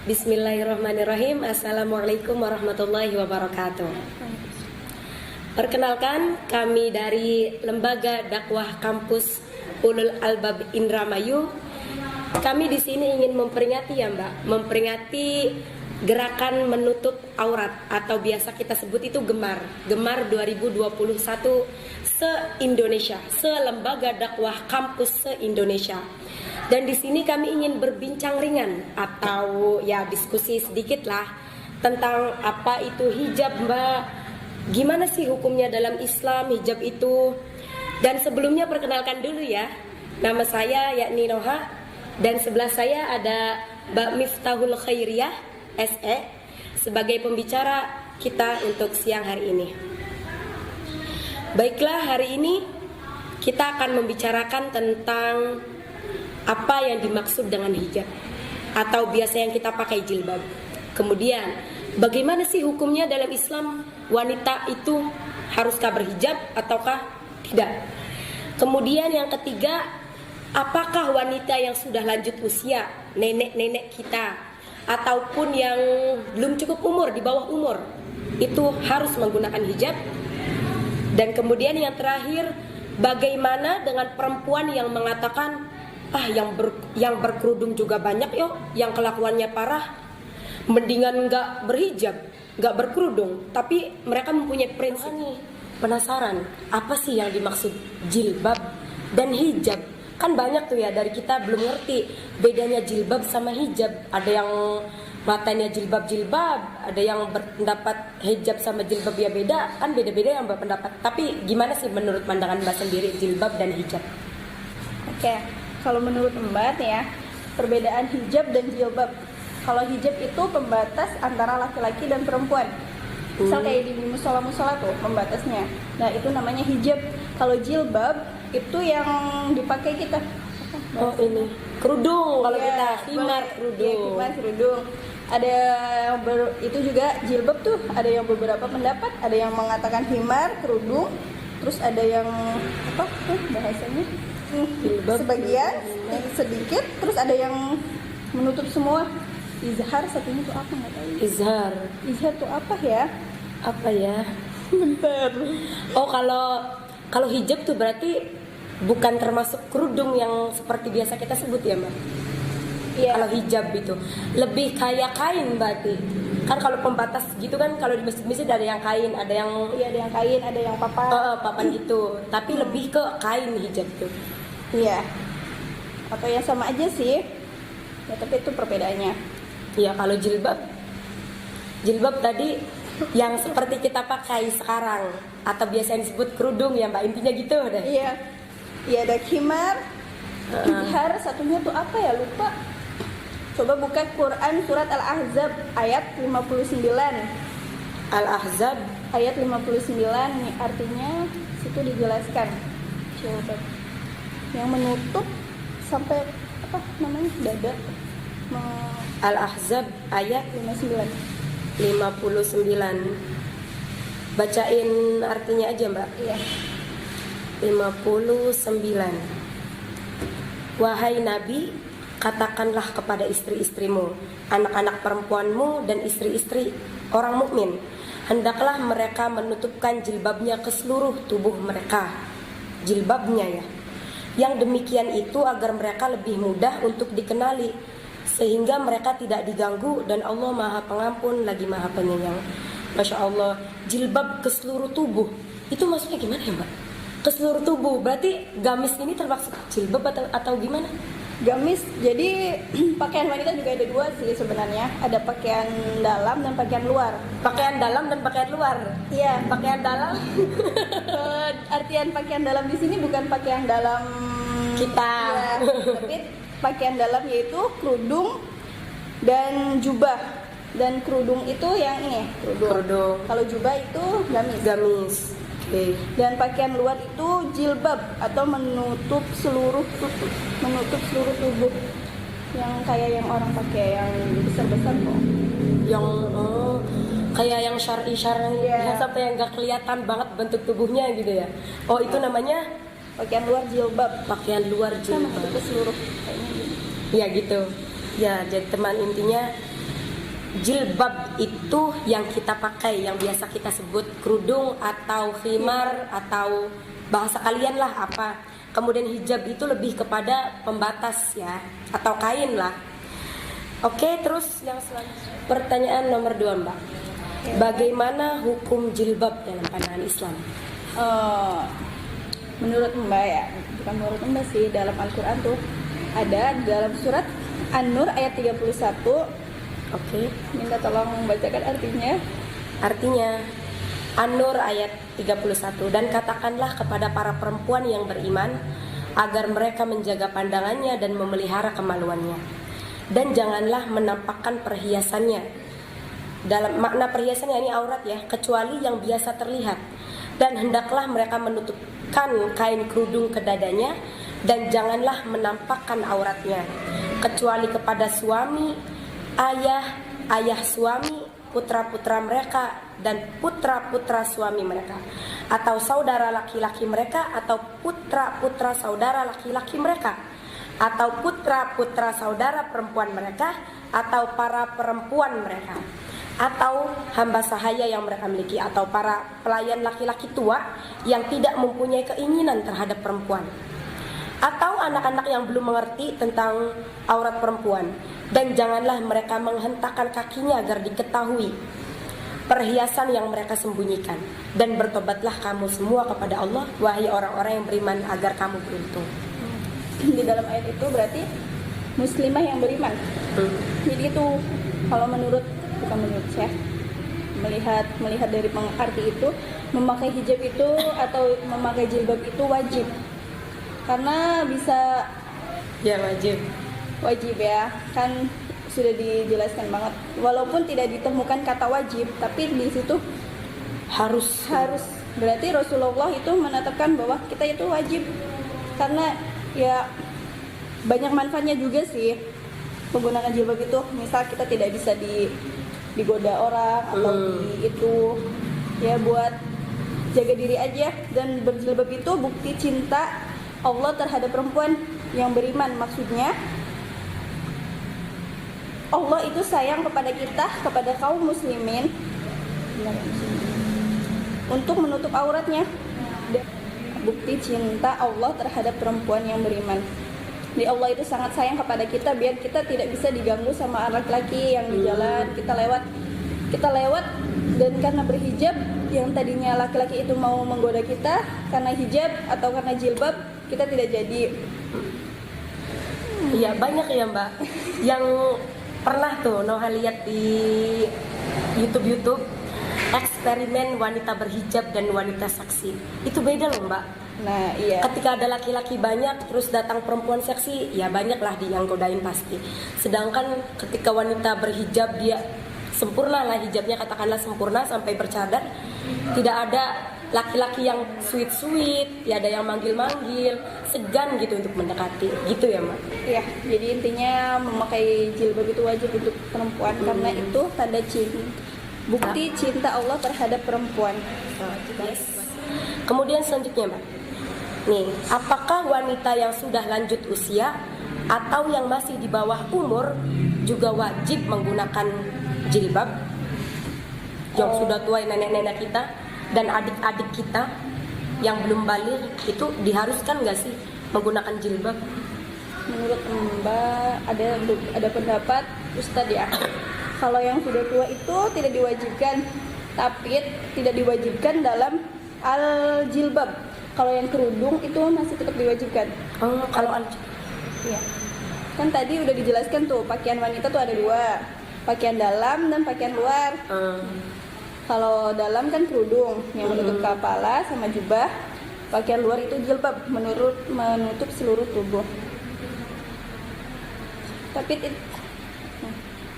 Bismillahirrahmanirrahim. Assalamualaikum warahmatullahi wabarakatuh. Perkenalkan, kami dari Lembaga Dakwah Kampus Ulul Albab Indramayu. Kami di sini ingin memperingati ya Mbak, memperingati gerakan menutup aurat atau biasa kita sebut itu Gemar 2021 se-Indonesia, se-Lembaga Dakwah Kampus se-Indonesia. Dan di sini kami ingin berbincang ringan atau ya diskusi sedikit lah tentang apa itu hijab Mbak. Gimana sih hukumnya dalam Islam hijab itu? Dan sebelumnya perkenalkan dulu ya. Nama saya yakni Noha dan sebelah saya ada Mbak Miftahul Khairiyah SE sebagai pembicara kita untuk siang hari ini. Baiklah, hari ini kita akan membicarakan tentang apa yang dimaksud dengan hijab atau biasa yang kita pakai jilbab. Kemudian, bagaimana sih hukumnya dalam Islam? Wanita itu haruskah berhijab ataukah tidak? Kemudian yang ketiga, apakah wanita yang sudah lanjut usia, nenek-nenek kita ataupun yang belum cukup umur, di bawah umur, itu harus menggunakan hijab? Dan kemudian yang terakhir, bagaimana dengan perempuan yang mengatakan yang berkerudung juga banyak yo, yang kelakuannya parah, mendingan nggak berhijab, nggak berkerudung. Tapi mereka mempunyai prinsip nih, penasaran apa sih yang dimaksud jilbab dan hijab? Kan banyak tuh ya dari kita belum ngerti bedanya jilbab sama hijab. Ada yang matanya jilbab, ada yang berpendapat hijab sama jilbab ya beda, kan beda-beda yang berpendapat. Tapi gimana sih menurut pandangan Mbak sendiri jilbab dan hijab? Oke. Kalau menurut Mbak ya, perbedaan hijab dan jilbab. Kalau hijab itu pembatas antara laki-laki dan perempuan. Misal kayak di musola-musola tuh pembatasnya. Nah, itu namanya hijab. Kalau jilbab itu yang dipakai kita. Oh, ini kerudung kalau ya, kita khimar kerudung. Ya, khimar kerudung. Ada itu juga jilbab tuh, ada yang beberapa pendapat, ada yang mengatakan khimar kerudung, terus ada yang apa tuh bahasanya? Jilbab, sebagian sedikit, terus ada yang menutup semua. Izhar satunya tuh apa nggak tahu. Izhar tuh apa ya? Apa ya? Bentar. Oh, kalau hijab tuh berarti bukan termasuk kerudung yang seperti biasa kita sebut ya Mbak? Iya. Kalau hijab itu lebih kayak kain berarti. Kan kalau pembatas gitu kan, kalau di masjid ada yang kain, ada yang Iya, ada yang kain, ada yang papan. papan gitu. Tapi lebih ke kain hijab tuh. Iya. Atau yang sama aja sih. Ya, tapi itu perbedaannya. Iya, kalau jilbab tadi yang seperti kita pakai sekarang atau biasa yang disebut kerudung ya Mbak, intinya gitu deh. Iya. Iya, ada khimar, izhar, satunya tuh apa ya, lupa. Coba buka Quran surat Al-Ahzab ayat 59. Al-Ahzab Ayat 59 nih, artinya situ dijelaskan. Coba. Yang menutup sampai apa namanya? Dada. Al-Ahzab ayat 59. 59. Bacain artinya aja Mbak. Iya. 59. Wahai Nabi, katakanlah kepada istri-istrimu, anak-anak perempuanmu dan istri-istri orang mukmin, hendaklah mereka menutupkan jilbabnya ke seluruh tubuh mereka. Jilbabnya ya. Yang demikian itu agar mereka lebih mudah untuk dikenali, sehingga mereka tidak diganggu, dan Allah Maha Pengampun lagi Maha Penyayang. Masya Allah, jilbab ke seluruh tubuh. Itu maksudnya gimana ya Mbak? Ke seluruh tubuh, berarti gamis ini termasuk jilbab atau gimana? Gamis, jadi pakaian wanita juga ada dua sih sebenarnya. Ada pakaian dalam dan pakaian luar. Pakaian dalam dan pakaian luar. Iya. Pakaian dalam. Artian pakaian dalam di sini bukan pakaian dalam Kita. ya, tapi pakaian dalam yaitu kerudung dan jubah. Dan kerudung itu yang ini, Kerudung. Kalau jubah itu gamis. Gamis. Oke. Dan pakaian luar itu jilbab atau menutup seluruh tubuh. Yang kayak yang orang pakai yang besar-besar kok. Yang kayak yang syar'i Iya. yang sampai yang nggak kelihatan banget bentuk tubuhnya gitu ya. Oh, itu namanya Pakaian luar jilbab. pakaian luar Sama jilbab. ke seluruh kayaknya gitu. Ya gitu. Ya, jadi teman, intinya Jilbab itu yang kita pakai, yang biasa kita sebut kerudung atau khimar atau bahasa kalian lah apa. Kemudian hijab itu lebih kepada pembatas ya, atau kain lah. Oke, terus yang selanjutnya pertanyaan nomor 2 Mbak. Bagaimana hukum jilbab dalam pandangan Islam? Menurut Mbak ya, bukan menurut Mbak sih, dalam Al-Quran tuh ada dalam surat An-Nur ayat 31. Oke. Minta tolong membacakan artinya. Artinya An-Nur ayat 31, dan katakanlah kepada para perempuan yang beriman agar mereka menjaga pandangannya dan memelihara kemaluannya, dan janganlah menampakkan perhiasannya. Dalam makna perhiasannya ini aurat ya, kecuali yang biasa terlihat, dan hendaklah mereka menutupkan kain kerudung ke dadanya, dan janganlah menampakkan auratnya kecuali kepada suami, ayah suami, putra-putra mereka dan putra-putra suami mereka, atau saudara laki-laki mereka, atau putra-putra saudara laki-laki mereka, atau putra-putra saudara perempuan mereka, atau para perempuan mereka, atau hamba sahaya yang mereka miliki, atau para pelayan laki-laki tua yang tidak mempunyai keinginan terhadap perempuan, atau anak-anak yang belum mengerti tentang aurat perempuan. Dan janganlah mereka menghentakkan kakinya agar diketahui perhiasan yang mereka sembunyikan. Dan bertobatlah kamu semua kepada Allah, wahai orang-orang yang beriman, agar kamu beruntung. Di dalam ayat itu berarti muslimah yang beriman. Jadi itu kalau bukan menurut saya, melihat dari pengerti itu, memakai hijab itu atau memakai jilbab itu wajib. Karena bisa Ya wajib ya, kan sudah dijelaskan banget. Walaupun tidak ditemukan kata wajib, tapi di situ harus. Berarti Rasulullah itu menetapkan bahwa kita itu wajib. Karena ya banyak manfaatnya juga sih menggunakan jilbab itu. Misal kita tidak bisa digoda orang atau itu ya, buat jaga diri aja. Dan berjilbab itu bukti cinta Allah terhadap perempuan yang beriman. Maksudnya Allah itu sayang kepada kita, kepada kaum muslimin, untuk menutup auratnya. Bukti cinta Allah terhadap perempuan yang beriman. Jadi Allah itu sangat sayang kepada kita, biar kita tidak bisa diganggu sama laki-laki yang di jalan. Kita lewat dan karena berhijab, yang tadinya laki-laki itu mau menggoda kita karena hijab atau karena jilbab, kita tidak jadi. Iya, banyak ya Mbak yang pernah tuh Noha lihat di YouTube eksperimen wanita berhijab dan wanita saksi. Itu beda loh Mbak. Nah iya, Ketika ada laki-laki banyak terus datang perempuan seksi, ya banyak lah yang godain pasti. Sedangkan ketika wanita berhijab, dia sempurna lah hijabnya, katakanlah sempurna sampai bercadar, tidak ada laki-laki yang sweet, ya ada yang manggil-manggil, segan gitu untuk mendekati, gitu ya Mbak? iya. Jadi intinya memakai jilbab itu wajib untuk perempuan, karena itu tanda cinta, bukti cinta Allah terhadap perempuan. Yes. Kemudian selanjutnya Mbak, nih, apakah wanita yang sudah lanjut usia atau yang masih di bawah umur juga wajib menggunakan jilbab? Yang sudah tua, nenek-nenek kita dan adik-adik kita yang belum balik, itu diharuskan nggak sih menggunakan jilbab? Menurut Mbak ada pendapat Ustadz ya, kalau yang sudah tua itu tidak diwajibkan, tapi tidak diwajibkan dalam al-jilbab. Kalau yang kerudung itu masih tetap diwajibkan. Kalau ya, kan tadi udah dijelaskan tuh, pakaian wanita tuh ada 2, pakaian dalam dan pakaian luar. Kalau dalam kan kerudung yang menutup kepala sama jubah, pakaian luar itu jilbab, menutup seluruh tubuh. Tapi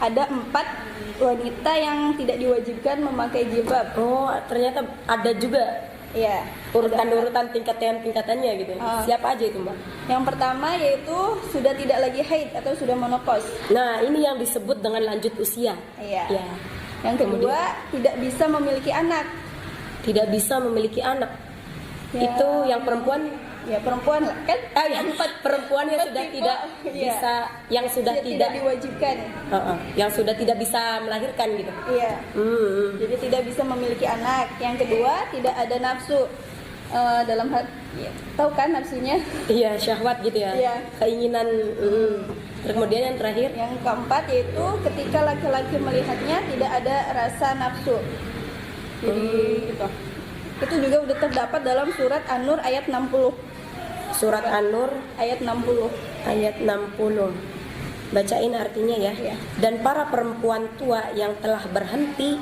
ada 4 wanita yang tidak diwajibkan memakai jilbab. Oh, ternyata ada juga. Iya, Urutan tingkatannya gitu. Siapa aja itu Mbak? Yang pertama yaitu sudah tidak lagi haid atau sudah menopause. Nah, ini yang disebut dengan lanjut usia. Iya. Ya. Yang kedua, tidak bisa memiliki anak. Tidak bisa memiliki anak. Ya. Itu yang perempuan Ya perempuan lah kan. Yang perempuan yang sudah tipe, tidak iya. bisa, yang sudah tidak tidak, diwajibkan. yang sudah tidak bisa melahirkan gitu. Iya. Jadi tidak bisa memiliki anak. Yang kedua, tidak ada nafsu. Dalam hal ya, tahu kan nafsunya? Iya, syahwat gitu ya. Iya. Keinginan. Kemudian yang terakhir, Yang keempat yaitu ketika laki-laki melihatnya tidak ada rasa nafsu. Jadi gitu. Itu juga udah terdapat dalam surat An-Nur ayat 60. surat An-Nur Ayat 60. ayat 60. Bacain artinya ya. Iya. Dan para perempuan tua yang telah berhenti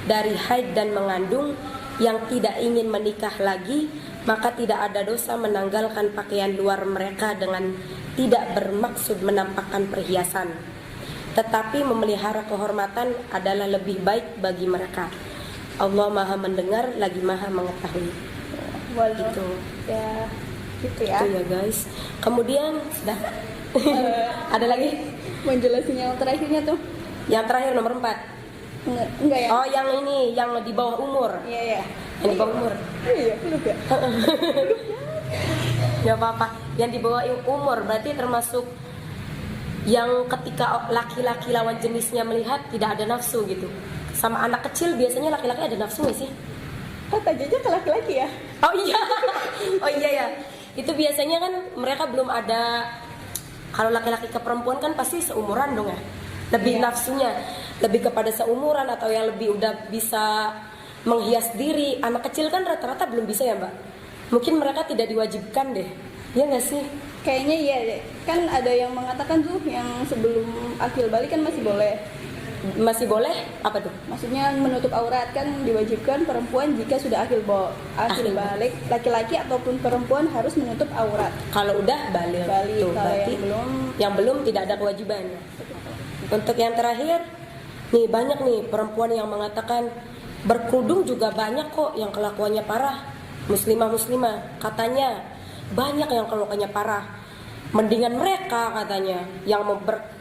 dari haid dan mengandung yang tidak ingin menikah lagi, maka tidak ada dosa menanggalkan pakaian luar mereka dengan tidak bermaksud menampakkan perhiasan. Tetapi memelihara kehormatan adalah lebih baik bagi mereka. Allah Maha mendengar lagi Maha mengetahui. Gitu. Ya, gitu ya. Itu ya guys. Kemudian sudah ada lagi? Menjelasin yang terakhirnya tuh. Yang terakhir nomor 4. Enggak ya? Oh, yang ini, yang di bawah umur. Iya, iya. Yang di bawah umur. Iya, belum ya. Gak apa-apa. Yang di bawah umur berarti termasuk yang ketika laki-laki lawan jenisnya melihat tidak ada nafsu gitu. Sama anak kecil biasanya laki-laki ada nafsu gak sih? Kata Jaja ke laki-laki ya? Oh iya. Oh iya ya. Itu biasanya kan mereka belum ada. Kalau laki-laki ke perempuan kan pasti seumuran dong ya. Lebih nafsunya lebih kepada seumuran atau yang lebih udah bisa menghias diri. Anak kecil kan rata-rata belum bisa ya, Mbak. Mungkin mereka tidak diwajibkan deh. Iya nggak sih? Kayaknya iya deh. Kan ada yang mengatakan tuh yang sebelum akil balik kan masih boleh. Masih boleh? Apa tuh? Maksudnya menutup aurat kan diwajibkan perempuan jika sudah akil balik. Laki-laki ataupun perempuan harus menutup aurat. Kalau udah balik. Tuh, Kalau berarti yang belum tidak ada kewajiban. Untuk yang terakhir, nih banyak nih perempuan yang mengatakan berkerudung juga banyak kok yang kelakuannya parah. Muslimah katanya banyak yang kelakuannya parah. Mendingan mereka katanya yang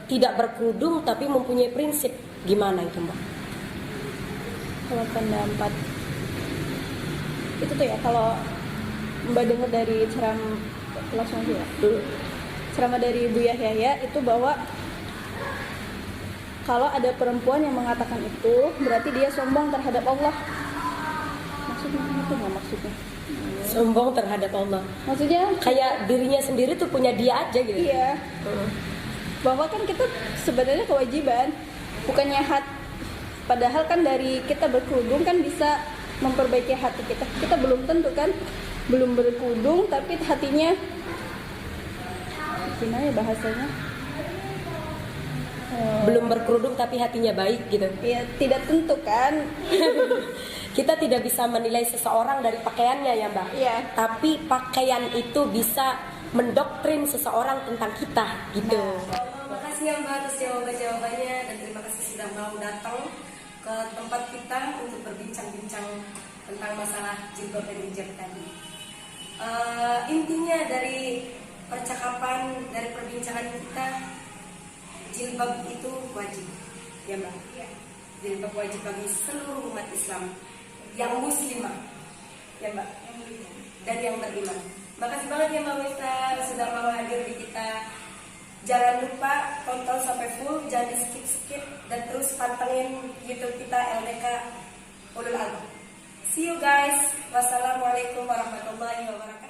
tidak berkerudung tapi mempunyai prinsip. Gimana itu, Mbak? kalau pendapat itu tuh ya, kalau Mbak dengar dari langsung aja ya. Ceramah dari Buya Yahya itu bahwa kalau ada perempuan yang mengatakan itu berarti dia sombong terhadap Allah. Maksudnya itu nggak maksudnya? Sombong terhadap Allah. Maksudnya Kayak dirinya sendiri tuh punya dia aja gitu. iya. Bahwa kan kita sebenarnya kewajiban bukannya padahal kan dari kita berkerudung kan bisa memperbaiki hati kita. Kita belum tentu kan belum berkerudung tapi hatinya gimana ya bahasanya? Belum berkerudung tapi hatinya baik gitu. Ya tidak tentu kan. Kita tidak bisa menilai seseorang dari pakaiannya ya, Mbak. Iya. Tapi pakaian itu bisa mendoktrin seseorang tentang kita gitu. Makasih ya Mbak atas jawabannya dan terima kasih sudah mau datang ke tempat kita untuk berbincang-bincang tentang masalah jilbab dan hijab tadi. Intinya dari percakapan, dari perbincangan kita, jilbab itu wajib, ya Mbak. Jilbab wajib bagi seluruh umat Islam yang muslimah, ya Mbak, dan yang beriman. Makasih banget ya Mbak Mista sudah mau hadir di kita. Jangan lupa tonton sampai full, jangan di skip dan terus pantengin YouTube kita LDK Ulul Albab. See you guys. Wassalamualaikum warahmatullahi wabarakatuh.